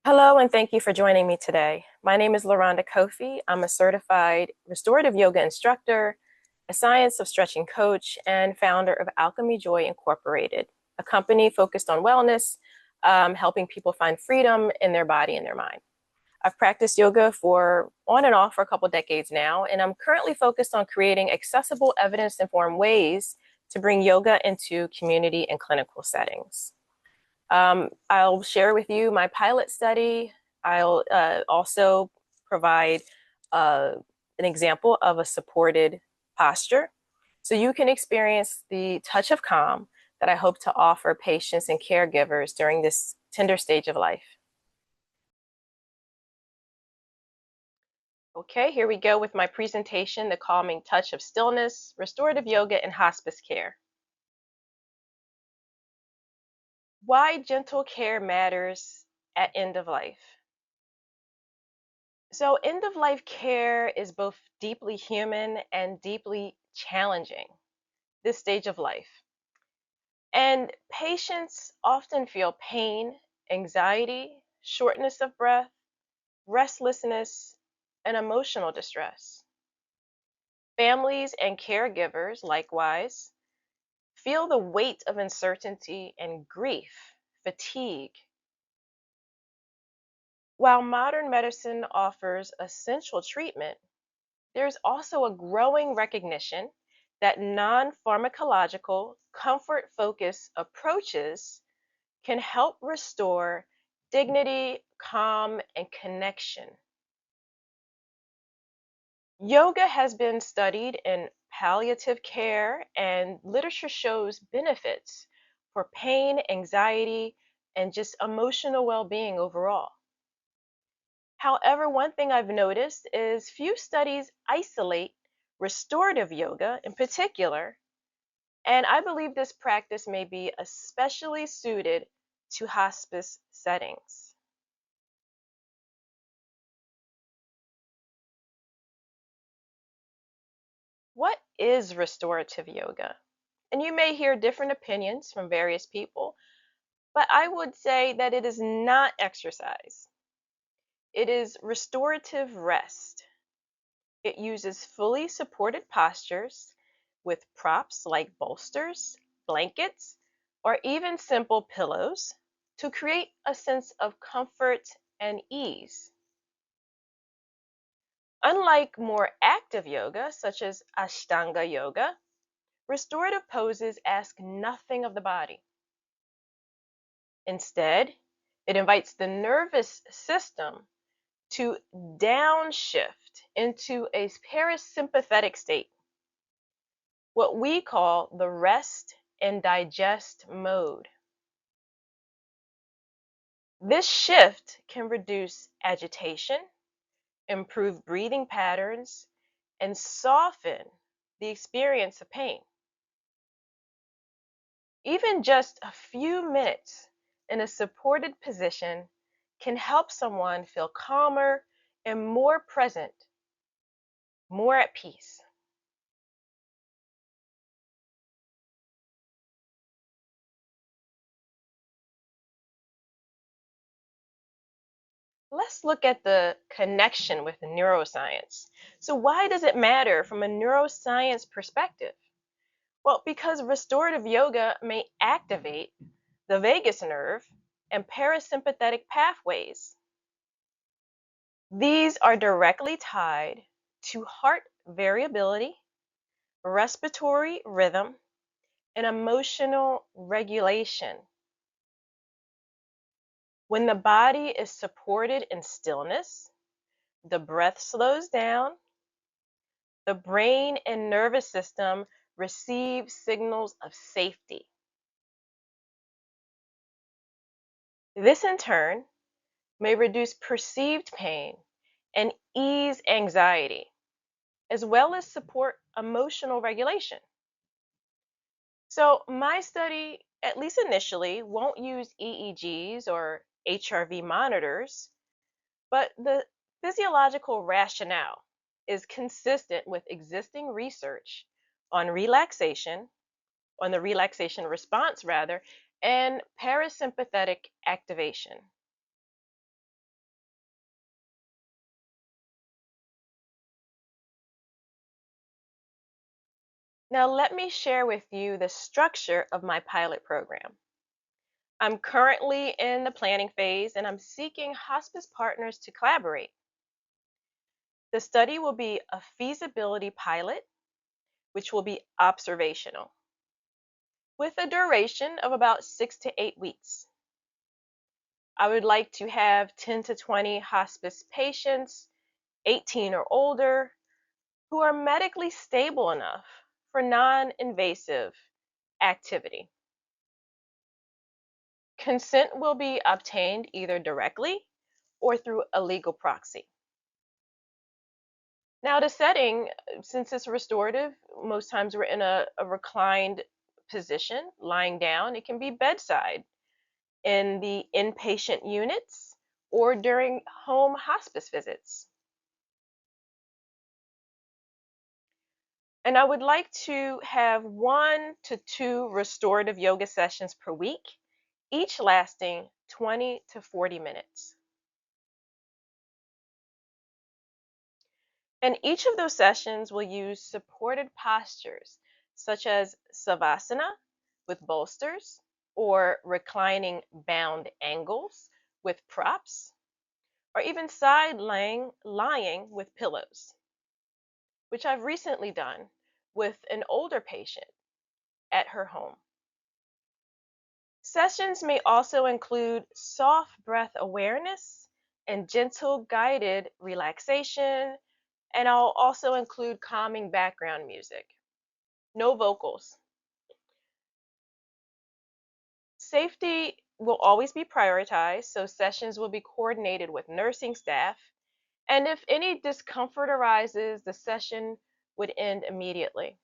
Hello, and thank you for joining me today. My name is LaRonda Kofi. I'm a certified restorative yoga instructor, a science of stretching coach, and founder of Alchemy Joy Incorporated, a company focused on wellness, helping people find freedom in their body and their mind. I've practiced yoga for on and off for a couple decades now, and I'm currently focused on creating accessible, evidence-informed ways to bring yoga into community and clinical settings. I'll share with you my pilot study. I'll also provide an example of a supported posture so you can experience the touch of calm that I hope to offer patients and caregivers during this tender stage of life. Okay, here we go with my presentation, The Calming Touch of Stillness, Restorative Yoga and Hospice Care. Why gentle care matters at end of life. So, end of life care is both deeply human and deeply challenging, this stage of life. And patients often feel pain, anxiety, shortness of breath, restlessness, and emotional distress. Families and caregivers, likewise, feel the weight of uncertainty and grief, fatigue. While modern medicine offers essential treatment, there's also a growing recognition that non-pharmacological, comfort-focused approaches can help restore dignity, calm, and connection. Yoga has been studied in palliative care, and literature shows benefits for pain, anxiety, and just emotional well-being overall. However, one thing I've noticed is few studies isolate restorative yoga in particular, and I believe this practice may be especially suited to hospice settings. What is restorative yoga? And you may hear different opinions from various people, but I would say that it is not exercise. It is restorative rest. It uses fully supported postures with props like bolsters, blankets, or even simple pillows to create a sense of comfort and ease. Unlike more active yoga, such as Ashtanga yoga, restorative poses ask nothing of the body. Instead, it invites the nervous system to downshift into a parasympathetic state, what we call the rest and digest mode. This shift can reduce agitation, improve breathing patterns, and soften the experience of pain. Even just a few minutes in a supported position can help someone feel calmer and more present, more at peace. Let's look at the connection with neuroscience. So, why does it matter from a neuroscience perspective? Well, because restorative yoga may activate the vagus nerve and parasympathetic pathways. These are directly tied to heart variability, respiratory rhythm, and emotional regulation. When the body is supported in stillness, the breath slows down, the brain and nervous system receive signals of safety. This, in turn, may reduce perceived pain and ease anxiety, as well as support emotional regulation. So, my study, at least initially, won't use EEGs or HRV monitors, but the physiological rationale is consistent with existing research on relaxation, on the relaxation response rather, and parasympathetic activation. Now, let me share with you the structure of my pilot program. I'm currently in the planning phase and I'm seeking hospice partners to collaborate. The study will be a feasibility pilot, which will be observational, with a duration of about 6 to 8 weeks. I would like to have 10 to 20 hospice patients, 18 or older, who are medically stable enough for non invasive activity. Consent will be obtained either directly or through a legal proxy. Now, the setting, since it's restorative, most times we're in a reclined position, lying down. It can be bedside in the inpatient units or during home hospice visits. And I would like to have 1 to 2 restorative yoga sessions per week, each lasting 20 to 40 minutes. And each of those sessions will use supported postures such as savasana with bolsters or reclining bound angles with props, or even side lying with pillows, which I've recently done with an older patient at her home. Sessions may also include soft breath awareness and gentle guided relaxation, and I'll also include calming background music. No vocals. Safety will always be prioritized, so sessions will be coordinated with nursing staff, and if any discomfort arises, the session would end immediately.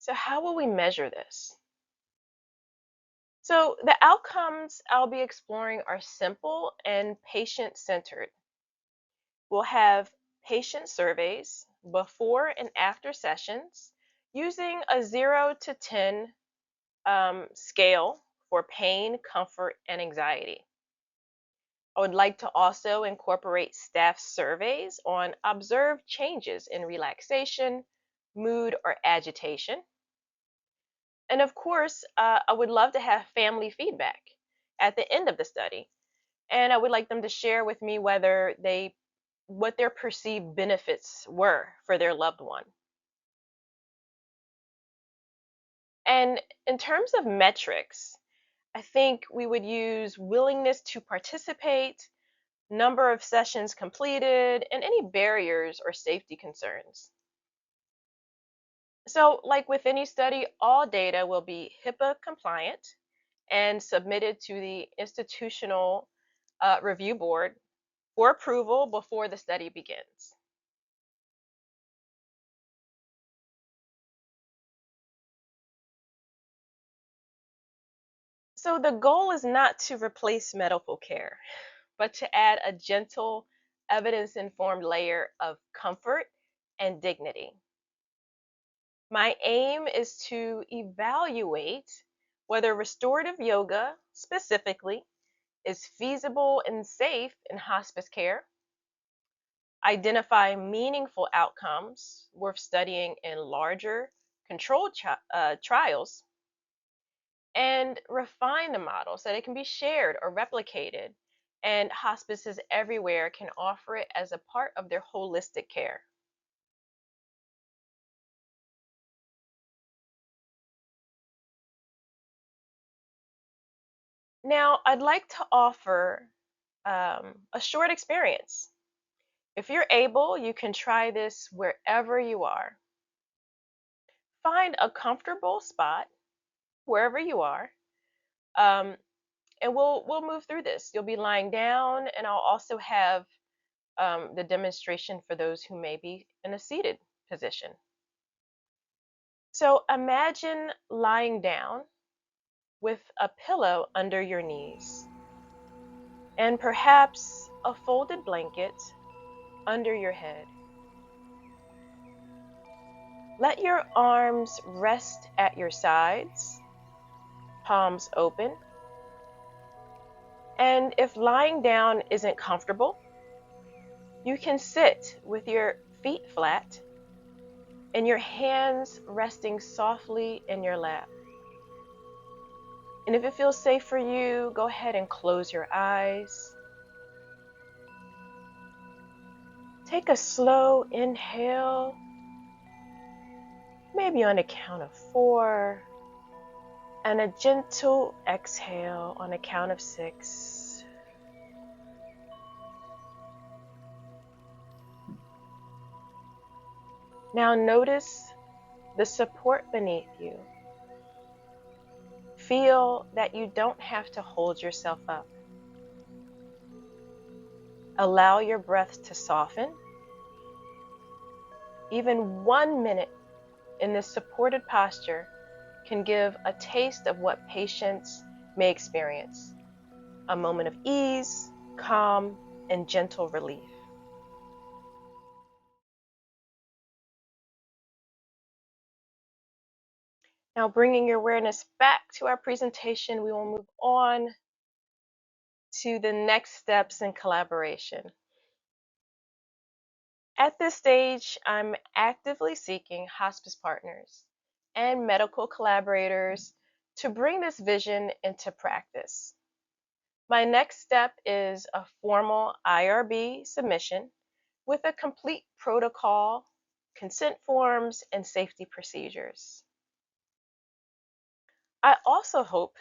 So, how will we measure this? So, the outcomes I'll be exploring are simple and patient centered. We'll have patient surveys before and after sessions using a 0 to 10 scale for pain, comfort, and anxiety. I would like to also incorporate staff surveys on observed changes in relaxation, mood, or agitation. And of course, I would love to have family feedback at the end of the study. And I would like them to share with me what their perceived benefits were for their loved one. And in terms of metrics, I think we would use willingness to participate, number of sessions completed, and any barriers or safety concerns. So, like with any study, all data will be HIPAA compliant and submitted to the institutional review board for approval before the study begins. So, the goal is not to replace medical care, but to add a gentle, evidence informed layer of comfort and dignity. My aim is to evaluate whether restorative yoga specifically is feasible and safe in hospice care, identify meaningful outcomes worth studying in larger controlled trials, and refine the model so that it can be shared or replicated, and hospices everywhere can offer it as a part of their holistic care. Now, I'd like to offer a short experience. If you're able, you can try this wherever you are. Find a comfortable spot wherever you are, um, and we'll move through this. You'll be lying down, and I'll also have the demonstration for those who may be in a seated position. So imagine lying down with a pillow under your knees and perhaps a folded blanket under your head. Let your arms rest at your sides, palms open. And if lying down isn't comfortable, You can sit with your feet flat and your hands resting softly in your lap. And if it feels safe for you, go ahead and close your eyes. Take a slow inhale, maybe on a count of 4, and a gentle exhale on a count of 6. Now notice the support beneath you. Feel that you don't have to hold yourself up. Allow your breath to soften. Even 1 minute in this supported posture can give a taste of what patients may experience: a moment of ease, calm, and gentle relief. Now, bringing your awareness back to our presentation, we will move on to the next steps in collaboration. At this stage, I'm actively seeking hospice partners and medical collaborators to bring this vision into practice. My next step is a formal IRB submission with a complete protocol, consent forms, and safety procedures. I also hope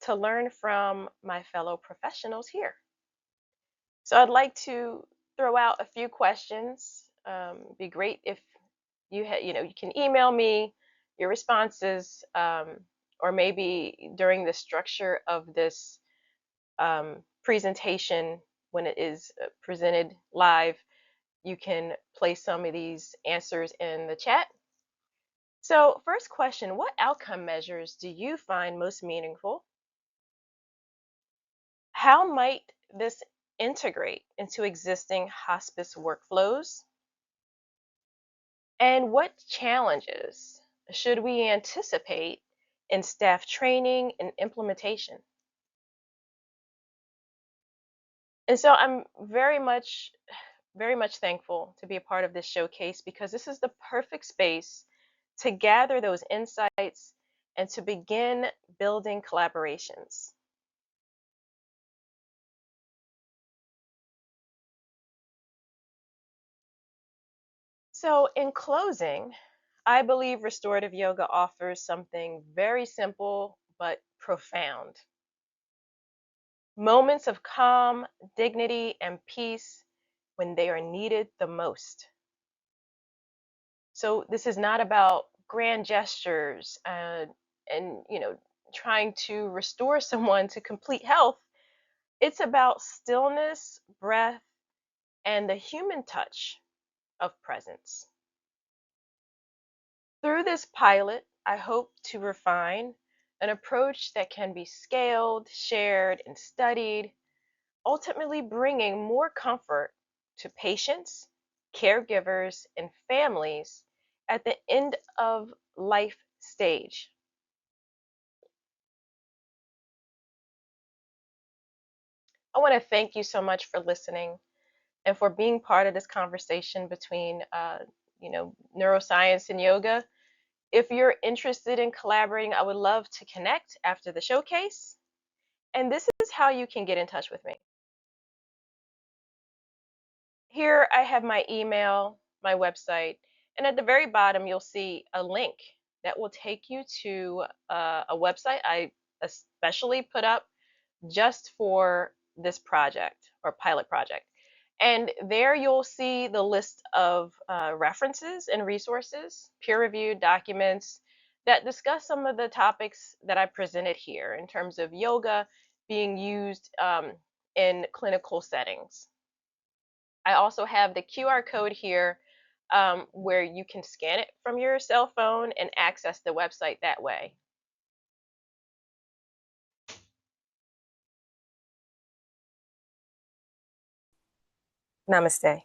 to learn from my fellow professionals here. So I'd like to throw out a few questions. Be great if you can email me your responses, or maybe during the structure of this presentation, when it is presented live, you can place some of these answers in the chat. So, first question: what outcome measures do you find most meaningful? How might this integrate into existing hospice workflows? And what challenges should we anticipate in staff training and implementation? And so I'm very much thankful to be a part of this showcase, because this is the perfect space to gather those insights and to begin building collaborations. So, in closing, I believe restorative yoga offers something very simple but profound: moments of calm, dignity, and peace when they are needed the most. So, this is not about grand gestures and trying to restore someone to complete health. It's about stillness, breath, and the human touch of presence. Through this pilot, I hope to refine an approach that can be scaled, shared, and studied, ultimately bringing more comfort to patients, caregivers, and families at the end of life stage. I want to thank you so much for listening and for being part of this conversation between neuroscience and yoga. If you're interested in collaborating, I would love to connect after the showcase. And this is how you can get in touch with me. Here I have my email, my website, and at the very bottom you'll see a link that will take you to a website I especially put up just for this project or pilot project. And there you'll see the list of references and resources, peer-reviewed documents that discuss some of the topics that I presented here in terms of yoga being used in clinical settings. I also have the QR code here, where you can scan it from your cell phone and access the website that way. Namaste.